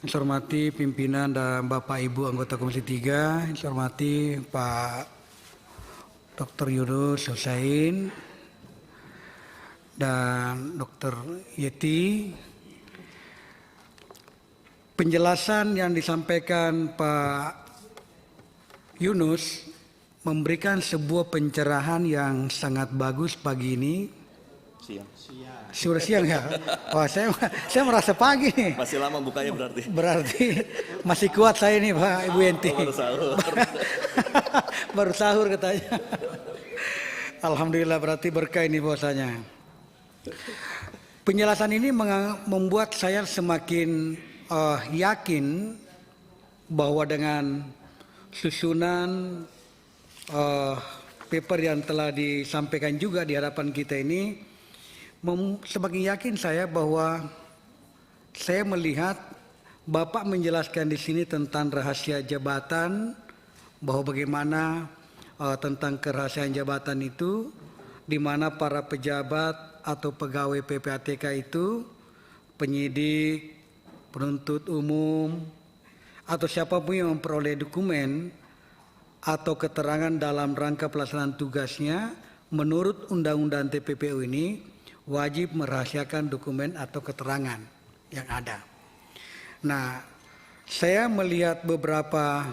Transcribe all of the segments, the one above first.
Yang saya hormati pimpinan dan Bapak Ibu anggota Komisi 3, yang saya hormati Pak Dr. Yunus Husain dan Dr. Yeti. Penjelasan yang disampaikan Pak Yunus memberikan sebuah pencerahan yang sangat bagus pagi ini. Sudah siang ya? Wah, saya merasa pagi nih. Masih lama bukanya berarti. Berarti masih kuat saya nih Pak Ibu Yenti. Baru sahur. Baru sahur katanya. Alhamdulillah berarti berkah ini bahwasanya. Penjelasan ini membuat saya semakin yakin bahwa dengan susunan paper yang telah disampaikan juga di hadapan kita ini, semakin yakin saya bahwa saya melihat Bapak menjelaskan di sini tentang rahasia jabatan, bahwa bagaimana tentang kerahasiaan jabatan itu, di mana para pejabat atau pegawai PPATK itu, penyidik, penuntut umum, atau siapapun yang memperoleh dokumen atau keterangan dalam rangka pelaksanaan tugasnya, menurut Undang-Undang TPPU ini wajib merahasiakan dokumen atau keterangan yang ada. Nah, saya melihat beberapa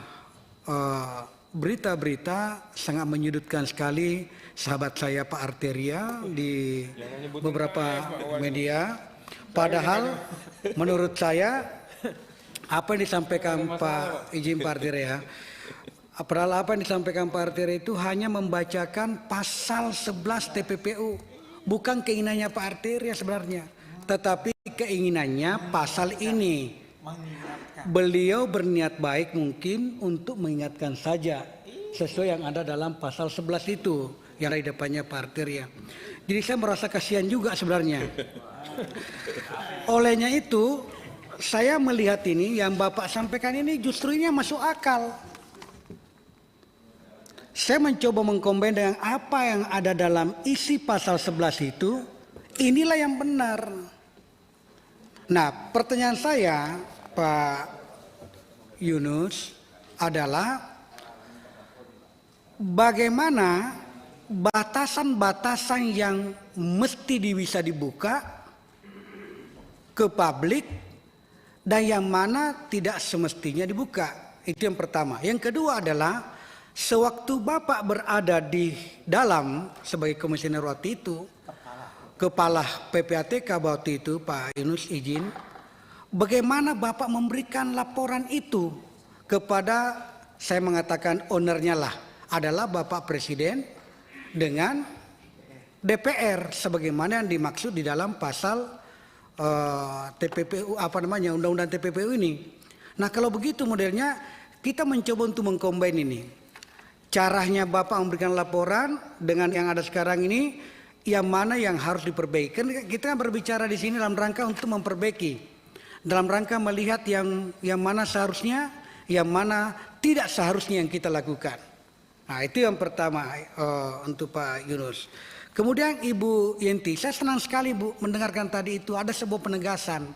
berita-berita sangat menyudutkan sekali sahabat saya Pak Arteria di beberapa media. Padahal menurut saya apa yang disampaikan Pak Arteria, padahal apa yang disampaikan Pak Arteria itu hanya membacakan pasal 11 TPPU. Bukan keinginannya Pak Arteria sebenarnya, tetapi keinginannya pasal ini. Beliau berniat baik mungkin untuk mengingatkan saja sesuai yang ada dalam pasal 11 itu yang ada di depannya Pak Arteria. Jadi saya merasa kasihan juga sebenarnya. Olehnya itu saya melihat ini yang Bapak sampaikan ini justru ini masuk akal. Saya mencoba mengkombin dengan apa yang ada dalam isi pasal 11 itu, inilah yang benar. Nah, pertanyaan saya Pak Yunus adalah bagaimana batasan-batasan yang mesti bisa dibuka ke publik dan yang mana tidak semestinya dibuka. Itu yang pertama. Yang kedua adalah sewaktu Bapak berada di dalam sebagai komisioner waktu itu, kepala PPATK waktu itu Pak Yunus izin, bagaimana Bapak memberikan laporan itu kepada, saya mengatakan ownernya lah, adalah Bapak Presiden dengan DPR sebagaimana yang dimaksud di dalam pasal TPPU Undang-Undang TPPU ini. Nah, kalau begitu modelnya kita mencoba untuk mengcombine ini. Caranya Bapak memberikan laporan dengan yang ada sekarang ini, yang mana yang harus diperbaiki. Kita berbicara di sini dalam rangka untuk memperbaiki, dalam rangka melihat yang mana seharusnya, yang mana tidak seharusnya yang kita lakukan. Nah, itu yang pertama untuk Pak Yunus. Kemudian Ibu Yenti, saya senang sekali Bu mendengarkan tadi itu ada sebuah penegasan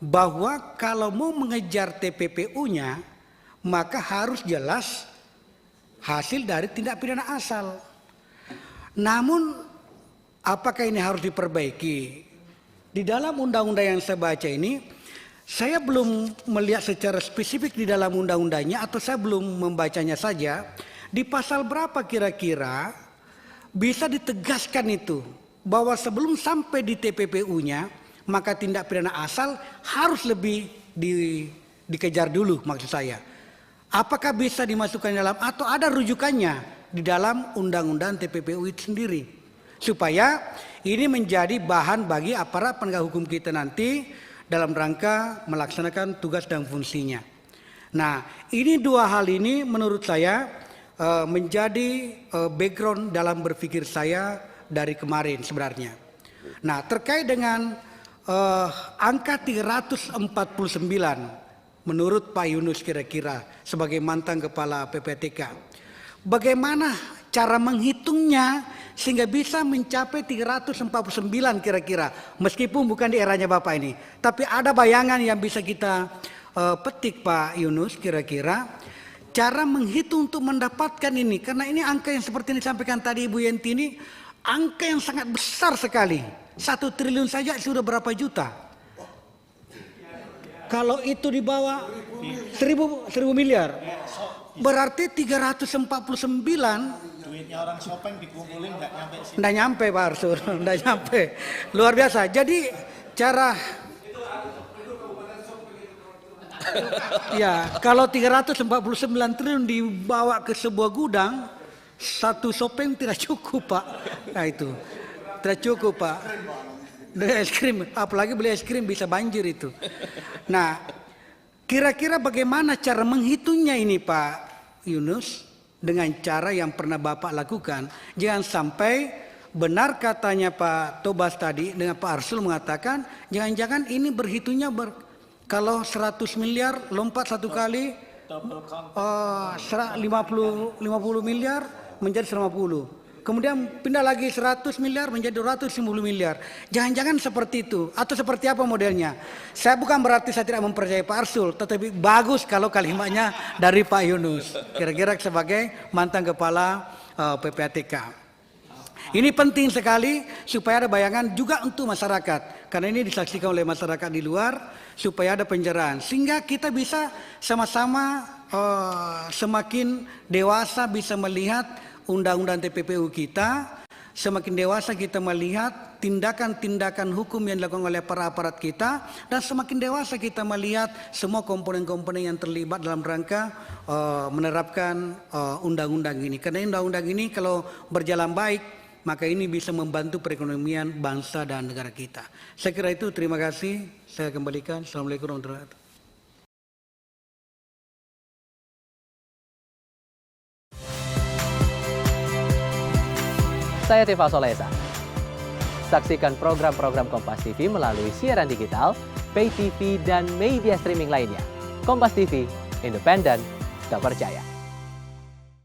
bahwa kalau mau mengejar TPPU-nya maka harus jelas hasil dari tindak pidana asal. Namun apakah ini harus diperbaiki? Di dalam undang-undang yang saya baca ini, saya belum melihat secara spesifik di dalam undang-undangnya atau saya belum membacanya saja. Di pasal berapa kira-kira bisa ditegaskan itu bahwa sebelum sampai di TPPU-nya maka tindak pidana asal harus lebih dikejar dulu maksud saya. Apakah bisa dimasukkan dalam atau ada rujukannya di dalam undang-undang TPPU itu sendiri, supaya ini menjadi bahan bagi aparat penegak hukum kita nanti dalam rangka melaksanakan tugas dan fungsinya. Nah, ini dua hal ini menurut saya menjadi background dalam berpikir saya dari kemarin sebenarnya. Nah, terkait dengan angka 349 menurut Pak Yunus kira-kira sebagai mantan kepala PPATK, bagaimana cara menghitungnya sehingga bisa mencapai 349 kira-kira, meskipun bukan di eranya Bapak ini, tapi ada bayangan yang bisa kita petik Pak Yunus kira-kira cara menghitung untuk mendapatkan ini, karena ini angka yang seperti yang disampaikan tadi Ibu Yenti ini angka yang sangat besar sekali. 1 triliun saja sudah berapa juta? Kalau itu di bawah 1000 miliar, berarti 349. Duitnya orang Sopeng dikumpulin nggak nyampe sini. Nggak nyampe Pak Arsul, nggak nyampe. Luar biasa. Jadi cara ya kalau 349 triliun dibawa ke sebuah gudang, 1 Sopeng tidak cukup Pak. Nah itu tidak cukup Pak. Beli es krim, apalagi beli es krim bisa banjir itu. Nah, kira-kira bagaimana cara menghitungnya ini Pak Yunus? Dengan cara yang pernah Bapak lakukan. Jangan sampai benar katanya Pak Tobas tadi dengan Pak Arsul mengatakan jangan-jangan ini berhitungnya kalau 100 miliar lompat 1 kali 50 miliar menjadi 150. Kemudian pindah lagi 100 miliar menjadi 250 miliar. Jangan-jangan seperti itu. Atau seperti apa modelnya. Saya bukan berarti saya tidak mempercayai Pak Arsul. Tetapi bagus kalau kalimatnya dari Pak Yunus. Kira-kira sebagai mantan kepala PPATK. Ini penting sekali supaya ada bayangan juga untuk masyarakat. Karena ini disaksikan oleh masyarakat di luar. Supaya ada pencerahan. Sehingga kita bisa sama-sama semakin dewasa bisa melihat undang-undang TPPU kita, semakin dewasa kita melihat tindakan-tindakan hukum yang dilakukan oleh para aparat kita, dan semakin dewasa kita melihat semua komponen-komponen yang terlibat dalam rangka menerapkan undang-undang ini. Karena undang-undang ini kalau berjalan baik, maka ini bisa membantu perekonomian bangsa dan negara kita. Saya kira itu, terima kasih. Saya kembalikan. Assalamualaikum warahmatullahi wabarakatuh. Saya Tifa Solesa. Saksikan program-program Kompas TV melalui siaran digital, pay TV, dan media streaming lainnya. Kompas TV, independen, terpercaya.